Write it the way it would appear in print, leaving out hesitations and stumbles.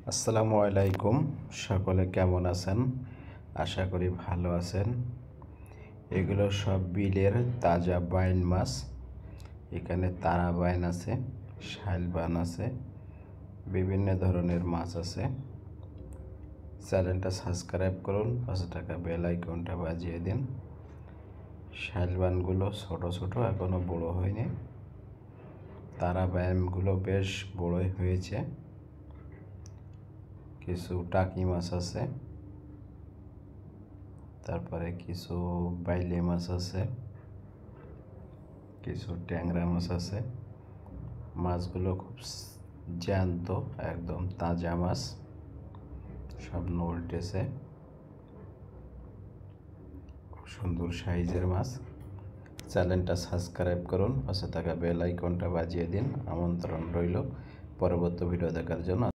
আসসালামু আলাইকুম। সকলে কেমন আছেন? আশা করি ভালো আছেন। এগুলো সব বিলের তাজা বাইন মাছ। এখানে তারা বাইন আছে, শাইল বাইন আছে, বিভিন্ন ধরনের মাছ আছে। চ্যানেলটা সাবস্ক্রাইব করুন, পাশে থাকা বেল আইকনটা বাজিয়ে দিন। শাইল বাইনগুলো ছোট ছোট, এখনো বড় হয়নি। তারা বাইনগুলো বেশ বড়ই হয়েছে। কিছু টাকি মাছ আছে, তারপরে কিছু বাইলে মাছ আছে, কিছু ট্যাংরা মাছ আছে। মাছগুলো খুব জ্যান্ত, একদম তাজা মাছ, সব নলটেছে, খুব সুন্দর সাইজের মাছ। চ্যানেলটা সাবস্ক্রাইব করুন, পাশে থাকা বেল আইকনটা বাজিয়ে দিন। আমন্ত্রণ রইল পরবর্তী ভিডিও দেখার জন্য।